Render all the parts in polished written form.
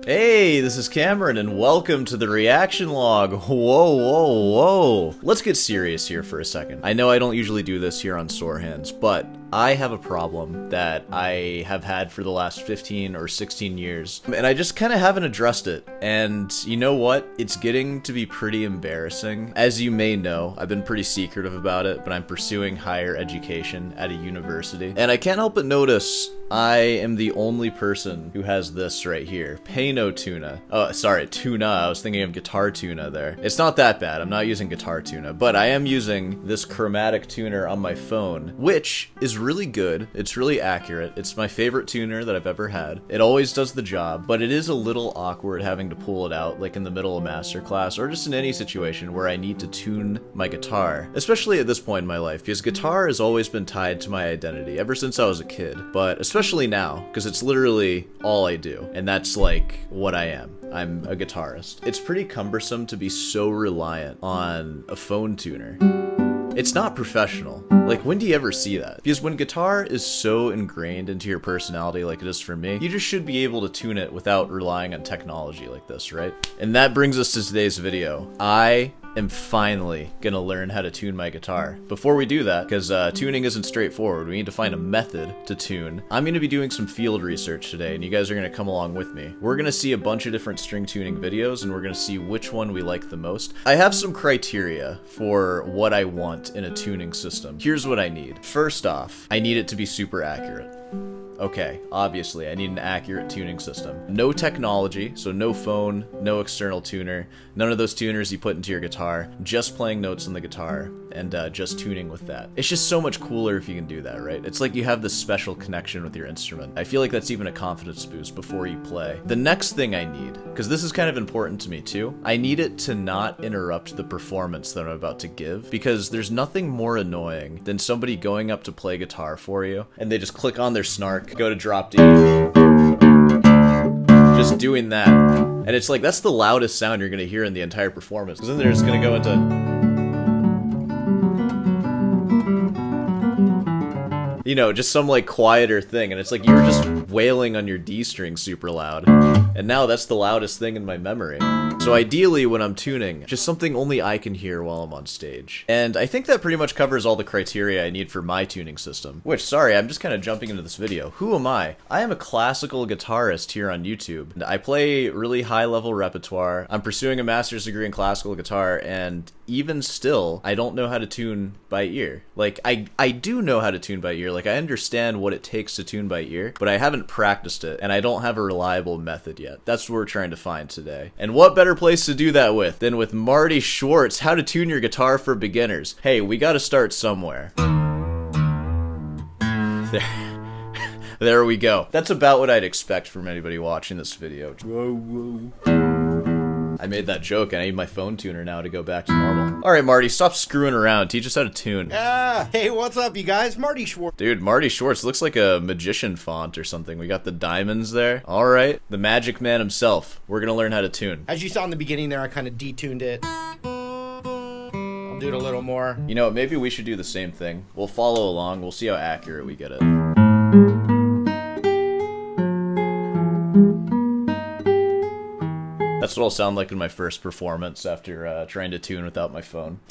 Hey, this is Cameron, and welcome to the reaction log. Whoa, whoa, whoa. Let's get serious here for a second. I know I don't usually do this here on Sore Hands, but I have a problem that I have had for the last 15 or 16 years, and I just kind of haven't addressed it. And you know what? It's getting to be pretty embarrassing. As you may know, I've been pretty secretive about it, but I'm pursuing higher education at a university. And I can't help but notice I am the only person who has this right here. Pay no tuna. Oh, sorry, tuna. I was thinking of guitar tuna there. It's not that bad. I'm not using guitar tuna, but I am using this chromatic tuner on my phone, which is really good. It's really accurate. It's my favorite tuner that I've ever had. It always does the job, but it is a little awkward having to pull it out like in the middle of master class or just in any situation where I need to tune my guitar, especially at this point in my life, because guitar has always been tied to my identity ever since I was a kid, but especially now, because it's literally all I do, and that's like what I am. I'm a guitarist. It's pretty cumbersome to be so reliant on a phone tuner. It's not professional. Like, when do you ever see that? Because when guitar is so ingrained into your personality like it is for me, you just should be able to tune it without relying on technology like this, right? And that brings us to today's video. I am finally gonna learn how to tune my guitar. Before we do that, because tuning isn't straightforward, we need to find a method to tune. I'm gonna be doing some field research today, and you guys are gonna come along with me. We're gonna see a bunch of different string tuning videos, and we're gonna see which one we like the most. I have some criteria for what I want in a tuning system. Here's what I need. First off, I need it to be super accurate. Okay, obviously, I need an accurate tuning system. No technology, so no phone, no external tuner, none of those tuners you put into your guitar, just playing notes on the guitar, and just tuning with that. It's just so much cooler if you can do that, right? It's like you have this special connection with your instrument. I feel like that's even a confidence boost before you play. The next thing I need, because this is kind of important to me too, I need it to not interrupt the performance that I'm about to give, because there's nothing more annoying than somebody going up to play guitar for you, and they just click on their snark, go to drop D, just doing that, and it's like that's the loudest sound you're gonna hear in the entire performance, because then they're just gonna go into, you know, just some like quieter thing, and it's like you were just wailing on your D string super loud, and now that's the loudest thing in my memory. So ideally, when I'm tuning, just something only I can hear while I'm on stage. And I think that pretty much covers all the criteria I need for my tuning system. Which, sorry, I'm just kind of jumping into this video. Who am I? I am a classical guitarist here on YouTube. I play really high-level repertoire. I'm pursuing a master's degree in classical guitar, and even still, I don't know how to tune by ear. Like, I do know how to tune by ear. Like, I understand what it takes to tune by ear, but I haven't practiced it, and I don't have a reliable method yet. That's what we're trying to find today. And what better place to do that with than with Marty Schwartz, How to Tune Your Guitar for Beginners. Hey, we gotta start somewhere. There we go. That's about what I'd expect from anybody watching this video. Whoa, whoa. I made that joke, and I need my phone tuner now to go back to normal. Alright, Marty, stop screwing around. Teach us how to tune. Hey, what's up, you guys? Marty Schwartz. Dude, Marty Schwartz looks like a magician font or something. We got the diamonds there. Alright, the magic man himself. We're gonna learn how to tune. As you saw in the beginning there, I kind of detuned it. I'll do it a little more. You know, maybe we should do the same thing. We'll follow along. We'll see how accurate we get it. That's what I'll sound like in my first performance after trying to tune without my phone.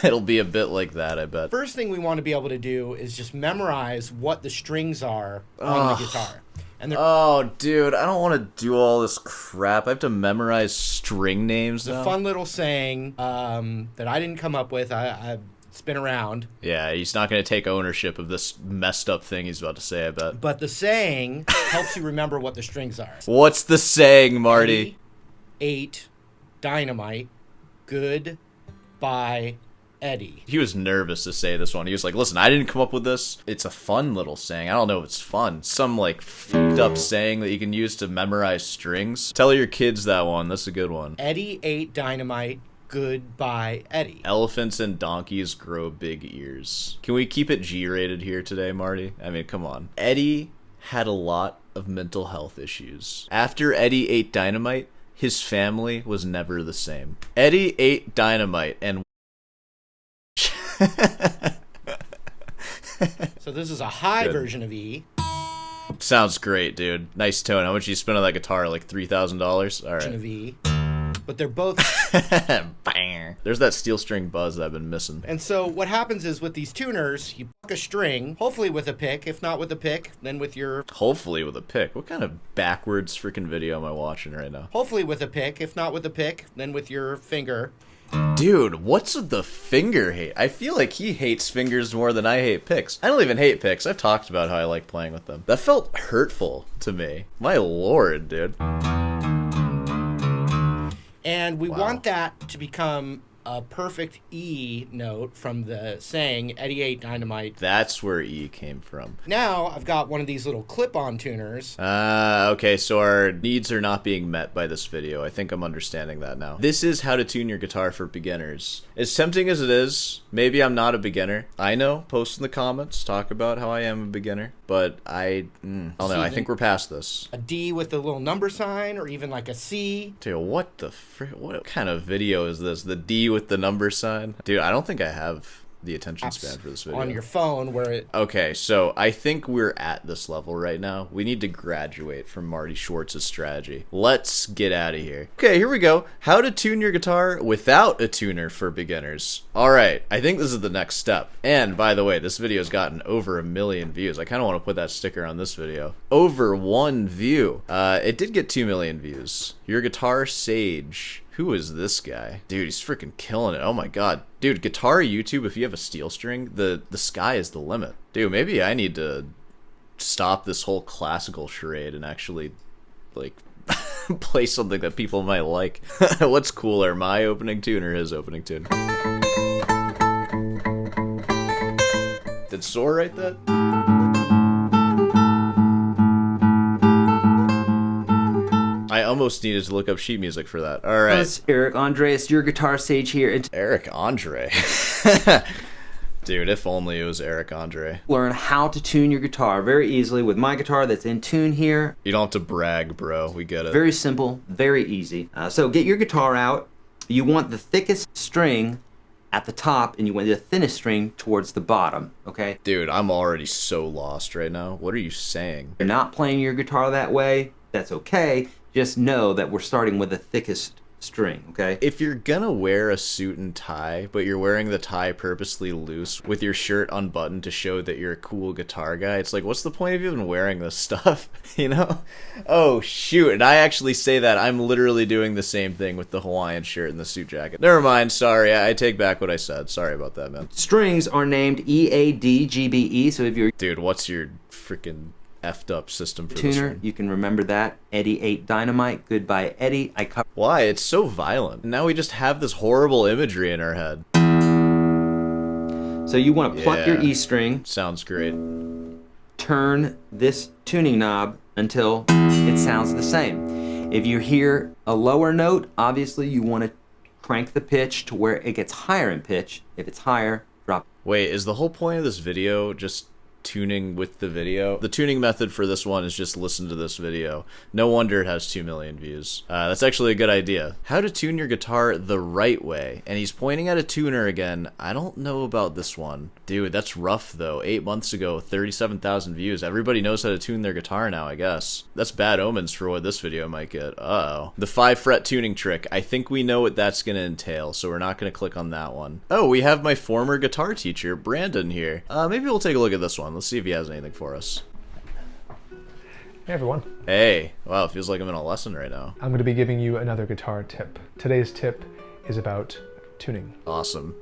It'll be a bit like that, I bet. First thing we want to be able to do is just memorize what the strings are on the guitar. And oh, dude, I don't want to do all this crap. I have to memorize string names now. The fun little saying that I didn't come up with. It's been around. Yeah, he's not going to take ownership of this messed up thing he's about to say, I bet. But the saying helps you remember what the strings are. What's the saying, Marty? 8 dynamite, good by Eddie. He was nervous to say this one. He was like, listen, I didn't come up with this. It's a fun little saying. I don't know if it's fun. Some like f***ed up saying that you can use to memorize strings. Tell your kids that one. That's a good one. Eddie 8 dynamite, good by Eddie. Elephants and donkeys grow big ears. Can we keep it G-rated here today, Marty? I mean, come on. Eddie had a lot of mental health issues. After Eddie ate dynamite, his family was never the same. Eddie ate dynamite and so this is a high version of E. Sounds great, dude. Nice tone. How much you spend on that guitar? Like $3,000? All right. Of E. But they're both... Bang. There's that steel string buzz that I've been missing. And so what happens is with these tuners, you pick a string, hopefully with a pick. If not with a pick, then with your... Hopefully with a pick. What kind of backwards freaking video am I watching right now? Hopefully with a pick. If not with a pick, then with your finger. Dude, what's with the finger hate? I feel like he hates fingers more than I hate picks. I don't even hate picks. I've talked about how I like playing with them. That felt hurtful to me. My lord, dude. And we want that to become a perfect E note from the saying Eddie ate dynamite. That's where E came from. Now I've got one of these little clip-on tuners. Okay, so our needs are not being met by this video. I think I'm understanding that now. This is how to tune your guitar for beginners. As tempting as it is, maybe I'm not a beginner. I know, post in the comments, talk about how I am a beginner. But I don't know, I think we're past this. A D with a little number sign, or even like a C. Dude, what kind of video is this? The D with the number sign? Dude, I don't think I have the attention span for this video. On your phone where it... Okay, so I think we're at this level right now. We need to graduate from Marty Schwartz's strategy. Let's get out of here. Okay, here we go. How to tune your guitar without a tuner for beginners. Alright, I think this is the next step. And, by the way, this video's gotten over 1 million views. I kind of want to put that sticker on this video. Over 1 view. It did get 2 million views. Your Guitar Sage. Who is this guy? Dude, he's freaking killing it. Oh my god. Dude, guitar YouTube, if you have a steel string, the sky is the limit. Dude, maybe I need to stop this whole classical charade and actually, like, play something that people might like. What's cooler, my opening tune or his opening tune? Did Soar write that? I almost needed to look up sheet music for that. All right. It's Eric Andre. It's your Guitar Sage here. Eric Andre. Dude, if only it was Eric Andre. Learn how to tune your guitar very easily with my guitar that's in tune here. You don't have to brag, bro. We get it. Very simple, very easy. So get your guitar out. You want the thickest string at the top, and you want the thinnest string towards the bottom, okay? Dude, I'm already so lost right now. What are you saying? If you're not playing your guitar that way, that's okay. Just know that we're starting with the thickest string, okay? If you're gonna wear a suit and tie, but you're wearing the tie purposely loose with your shirt unbuttoned to show that you're a cool guitar guy, it's like, what's the point of even wearing this stuff, you know? Oh, shoot, and I actually say that. I'm literally doing the same thing with the Hawaiian shirt and the suit jacket. Never mind, sorry, I take back what I said. Sorry about that, man. Strings are named EADGBE, so if you're... Dude, what's your freaking effed up system for tuner, this one? you can remember that. Eddie ate dynamite. Goodbye, Eddie. Why? It's so violent. Now we just have this horrible imagery in our head. So you want to pluck your E string. Sounds great. Turn this tuning knob until it sounds the same. If you hear a lower note, obviously you want to crank the pitch to where it gets higher in pitch. If it's higher, drop. Wait, is the whole point of this video just tuning with the video? The tuning method for this one is just listen to this video. No wonder it has 2 million views. That's actually a good idea. How to tune your guitar the right way. And he's pointing at a tuner again. I don't know about this one. Dude, that's rough though. 8 months ago, 37,000 views. Everybody knows how to tune their guitar now, I guess. That's bad omens for what this video might get. Uh-oh. The 5-fret tuning trick. I think we know what that's going to entail, so we're not going to click on that one. Oh, we have my former guitar teacher, Brandon, here. Maybe we'll take a look at this one. Let's see if he has anything for us. Hey everyone. Hey. Wow, it feels like I'm in a lesson right now. I'm going to be giving you another guitar tip. Today's tip is about tuning. Awesome.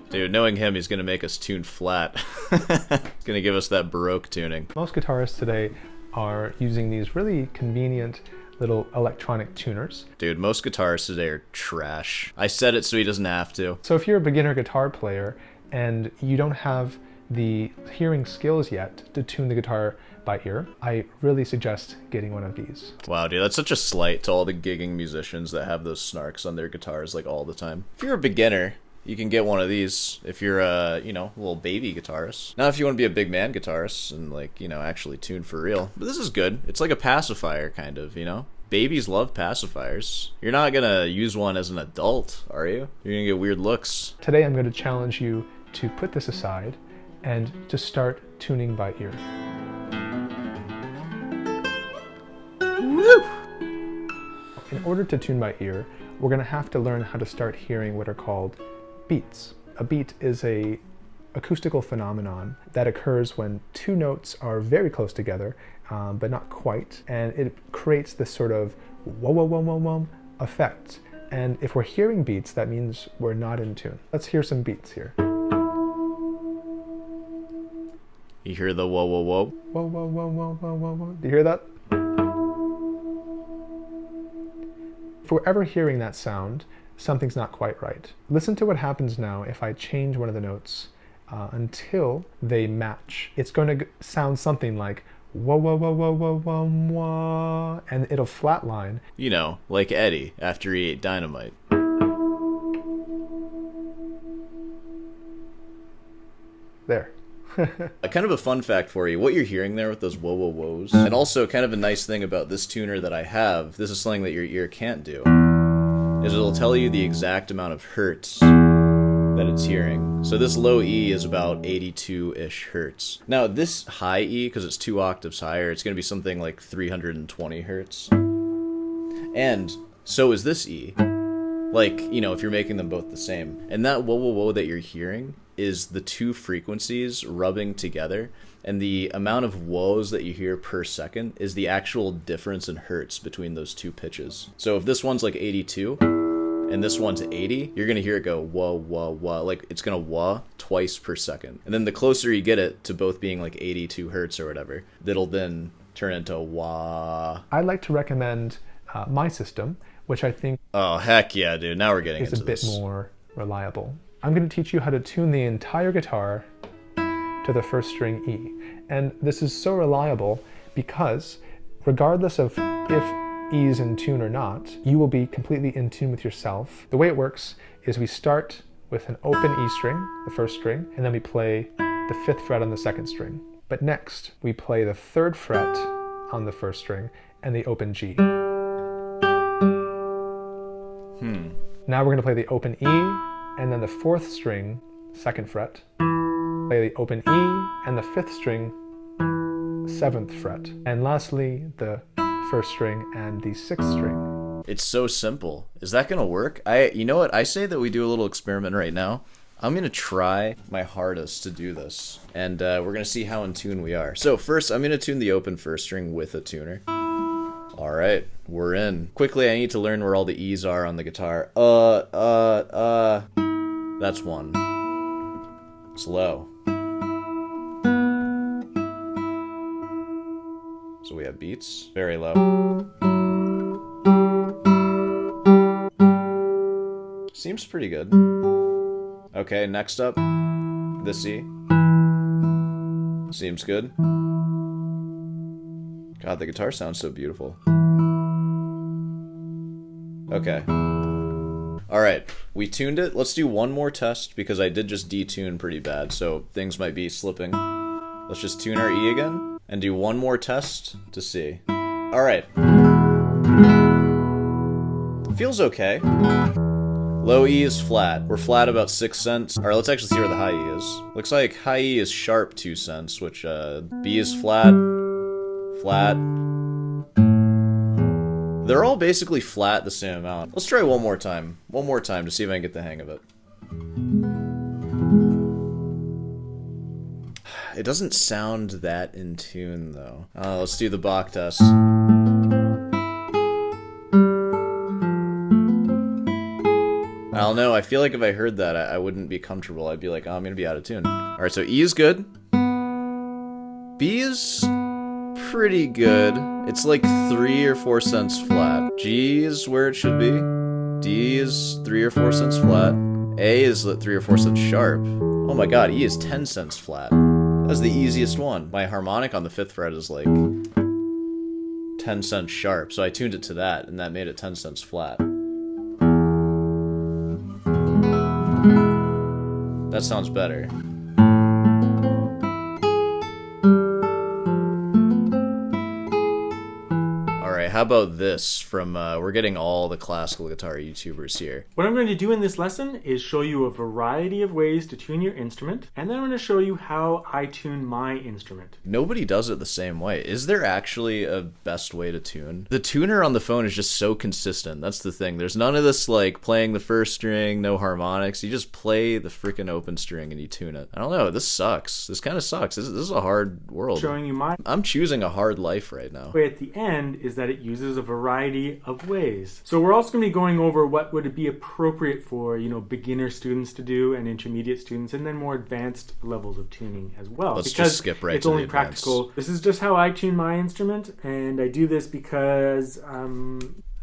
Dude, knowing him, he's going to make us tune flat. He's going to give us that Baroque tuning. Most guitarists today are using these really convenient little electronic tuners. Dude, most guitarists today are trash. I said it so he doesn't have to. So if you're a beginner guitar player and you don't have the hearing skills yet to tune the guitar by ear, I really suggest getting one of these. Wow, dude, that's such a slight to all the gigging musicians that have those snarks on their guitars like all the time. If you're a beginner, you can get one of these if you're a, you know, little baby guitarist. Now if you want to be a big man guitarist and, like, you know, actually tune for real. But this is good. It's like a pacifier, kind of, you know? Babies love pacifiers. You're not gonna use one as an adult, are you? You're gonna get weird looks. Today I'm going to challenge you to put this aside and to start tuning by ear. Woo! In order to tune by ear, we're going to have to learn how to start hearing what are called beats. A beat is a acoustical phenomenon that occurs when two notes are very close together, but not quite, and it creates this sort of whoa, whoa, whoa, whoa, whoa effect. And if we're hearing beats, that means we're not in tune. Let's hear some beats here. You hear the whoa, whoa, whoa? Whoa, whoa, whoa, whoa, whoa, whoa, whoa. Do you hear that? If we're ever hearing that sound, something's not quite right. Listen to what happens now if I change one of the notes until they match. It's going to sound something like whoa, whoa, whoa, whoa, whoa, whoa, whoa, and it'll flatline. You know, like Eddie after he ate dynamite. There. Kind of a fun fact for you, what you're hearing there with those whoa, whoa, whoas, and also kind of a nice thing about this tuner that I have, this is something that your ear can't do, is it'll tell you the exact amount of hertz that it's hearing. So this low E is about 82-ish hertz. Now this high E, because it's 2 octaves higher, it's going to be something like 320 hertz. And so is this E. Like, you know, if you're making them both the same. And that whoa, whoa, whoa that you're hearing is the two frequencies rubbing together, and the amount of whoas that you hear per second is the actual difference in hertz between those two pitches. So if this one's like 82 and this one's 80, you're gonna hear it go whoa, whoa, whoa, like it's gonna wah twice per second. And then the closer you get it to both being like 82 hertz or whatever, that'll then turn into wah. I'd like to recommend my system, which I think oh heck yeah, dude, now we're getting into this. Is a bit more reliable. I'm going to teach you how to tune the entire guitar to the first string E. And this is so reliable because regardless of if E is in tune or not, you will be completely in tune with yourself. The way it works is we start with an open E string, the first string, and then we play the 5th fret on the 2nd string. But next, we play the 3rd fret on the 1st string and the open G. Now we're going to play the open E, and then the 4th string, 2nd fret, play the open E, and the 5th string, 7th fret, and lastly the 1st string and the 6th string. It's so simple. Is that gonna work? You know what? I say that we do a little experiment right now. I'm gonna try my hardest to do this, and we're gonna see how in tune we are. So first, I'm gonna tune the open 1st string with a tuner. All right, we're in. Quickly, I need to learn where all the E's are on the guitar. That's 1. It's low. So we have beats, very low. Seems pretty good. Okay, next up, this E. Seems good. God, the guitar sounds so beautiful. Okay. Alright, we tuned it. Let's do one more test because I did just detune pretty bad, so things might be slipping. Let's just tune our E again and do one more test to see. Alright. Feels okay. Low E is flat. We're flat about 6 cents. Alright, let's actually see where the high E is. Looks like high E is sharp 2 cents, which B is flat. Flat. They're all basically flat the same amount. Let's try one more time. One more time to see if I can get the hang of it. It doesn't sound that in tune, though. Let's do the Bach test. I don't know. I feel like if I heard that, I wouldn't be comfortable. I'd be like, oh, I'm going to be out of tune. Alright, so E is good. B is pretty good. It's like 3 or 4 cents flat. G is where it should be. D is 3 or 4 cents flat. A is 3 or 4 cents sharp. Oh my god, E is 10 cents flat. That's the easiest one. My harmonic on the 5th fret is like 10 cents sharp, so I tuned it to that, and that made it 10 cents flat. That sounds better. how about this from, we're getting all the classical guitar YouTubers here. What I'm going to do in this lesson is show you a variety of ways to tune your instrument, and then I'm going to show you how I tune my instrument. Nobody does it the same way. Is there actually a best way to tune? The tuner on the phone is just so consistent. That's the thing. There's none of this, like, playing the first string, no harmonics. You just play the freaking open string and you tune it. I don't know. This sucks. This kind of sucks. This is a hard world. Showing you my I'm choosing a hard life right now. way at the end is that it uses a variety of ways. So we're also going to be going over what would be appropriate for, beginner students to do and intermediate students, and then more advanced levels of tuning as well. Let's because just skip right it's to only the advanced. practical. This is just how I tune my instrument, and I do this because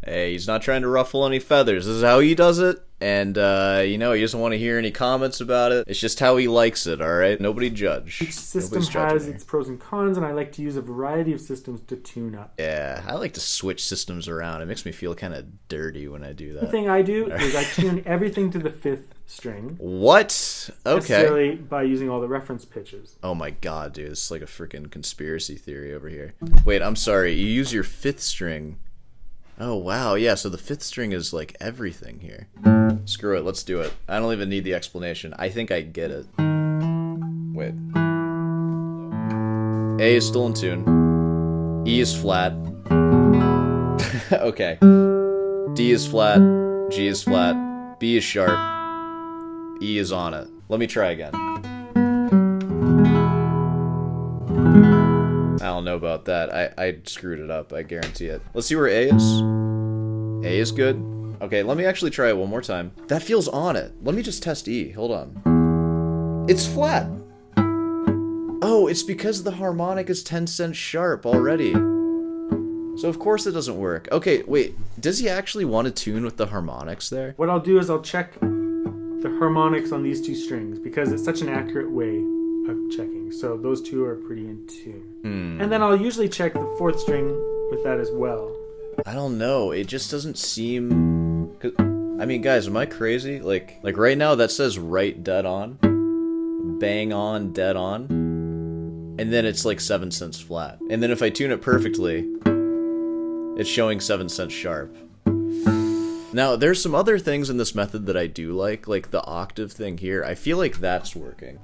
Hey, he's not trying to ruffle any feathers. This is how he does it. And, he doesn't want to hear any comments about it. It's just how he likes it, alright? Nobody judge. each system Nobody's judging has here. its pros and cons, and I like to use a variety of systems to tune up. Yeah, I like to switch systems around. It makes me feel kind of dirty when I do The that. thing I do is I tune everything to the 5th string. What? Okay. Necessarily by using all the reference pitches. Oh my god, dude. This is like a freaking conspiracy theory over here. Wait, I'm sorry. You use your 5th string. Oh, wow. Yeah, so the 5th string is like everything here. Screw it. Let's do it. I don't even need the explanation. I think I get it. Wait. A is still in tune. E is flat. Okay. D is flat. G is flat. B is sharp. E is on it. Let me try again. I don't know about that. I screwed it up. I guarantee it. Let's see where A is. A is good. Okay, let me actually try it one more time. That feels on it. Let me just test E. Hold on. It's flat. Oh, it's because the harmonic is 10 cents sharp already. So of course it doesn't work. Okay, wait. Does he actually want to tune with the harmonics there? What I'll do is I'll check the harmonics on these 2 strings because it's such an accurate way of checking. So those 2 are pretty in tune. And then I'll usually check the 4th string with that as well. I don't know. It just doesn't seem... I mean, guys, am I crazy? Like right now that says right dead on. Bang on, dead on. And then it's like 7 cents flat. And then if I tune it perfectly, it's showing 7 cents sharp. Now, there's some other things in this method that I do like the octave thing here. I feel like that's working.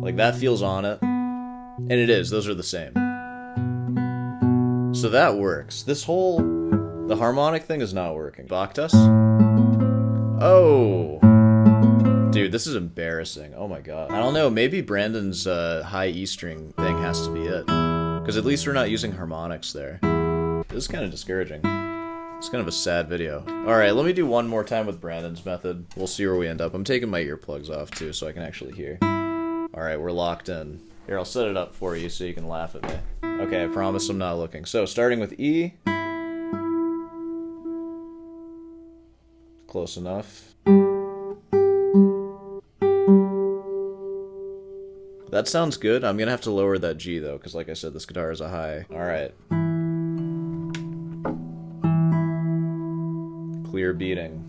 Like, that feels on it. And it is. Those are the same. So that works. This whole... the harmonic thing is not working. Bacchus? Oh! Dude, this is embarrassing. Oh my god. I don't know, maybe Brandon's high E string thing has to be it. Because at least we're not using harmonics there. This is kind of discouraging. It's kind of a sad video. Alright, let me do one more time with Brandon's method. We'll see where we end up. I'm taking my earplugs off too so I can actually hear. Alright, we're locked in. Here, I'll set it up for you so you can laugh at me. Okay, I promise I'm not looking. So, starting with E. Close enough. That sounds good. I'm gonna have to lower that G though, because like I said, this guitar is a high. Alright. Clear beating.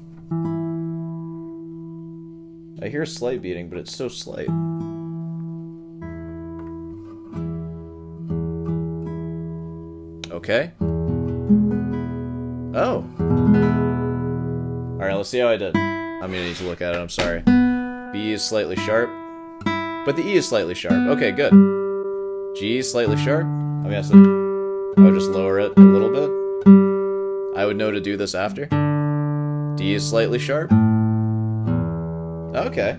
I hear slight beating, but it's so slight. Okay. Oh. Alright, let's see how I did. I'm gonna need to look at it, I'm sorry. B is slightly sharp, but the E is slightly sharp. Okay, good. G is slightly sharp. I mean, I would just lower it a little bit. I would know to do this after. D is slightly sharp. Okay.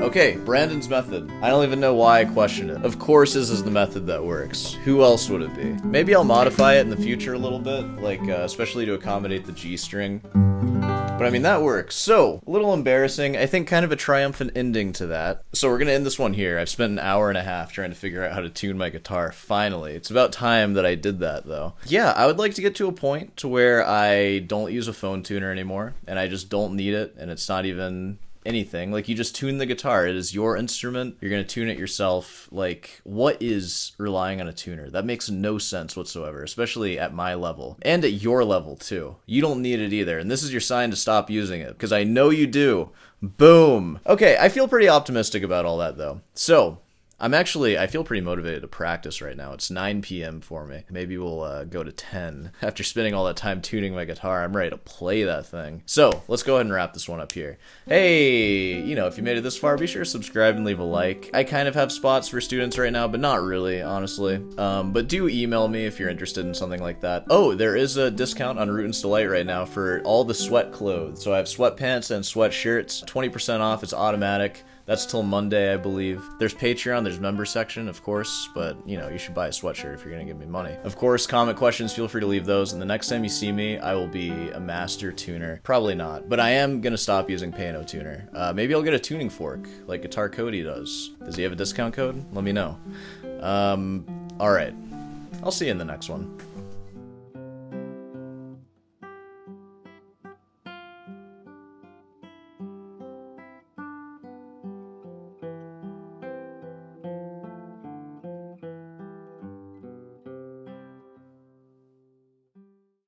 Okay, Brandon's method. I don't even know why I question it. Of course this is the method that works. Who else would it be? Maybe I'll modify it in the future a little bit, like especially to accommodate the G string. But I mean, that works. So, a little embarrassing. I think kind of a triumphant ending to that. So we're gonna end this one here. I've spent an hour and a half trying to figure out how to tune my guitar, finally. It's about time that I did that, though. Yeah, I would like to get to a point to where I don't use a phone tuner anymore, and I just don't need it, and it's not even anything. Like, you just tune the guitar. It is your instrument. You're gonna tune it yourself. Like, what is relying on a tuner? That makes no sense whatsoever, especially at my level. And at your level, too. You don't need it either, and this is your sign to stop using it, because I know you do. Boom. Okay, I feel pretty optimistic about all that, though. So, I feel pretty motivated to practice right now. It's 9 p.m. for me. Maybe we'll go to 10. After spending all that time tuning my guitar, I'm ready to play that thing. So, let's go ahead and wrap this one up here. Hey, if you made it this far, be sure to subscribe and leave a like. I kind of have spots for students right now, but not really, honestly. But do email me if you're interested in something like that. Oh, there is a discount on Rootins Delight right now for all the sweat clothes. So I have sweatpants and sweatshirts. 20% off, it's automatic. That's till Monday, I believe. There's Patreon, there's member section, of course, but, you should buy a sweatshirt if you're gonna give me money. Of course, comment questions, feel free to leave those, and the next time you see me, I will be a master tuner. Probably not, but I am gonna stop using Piano Tuner. Maybe I'll get a tuning fork, like Guitar Cody does. Does he have a discount code? Let me know. Alright. I'll see you in the next one.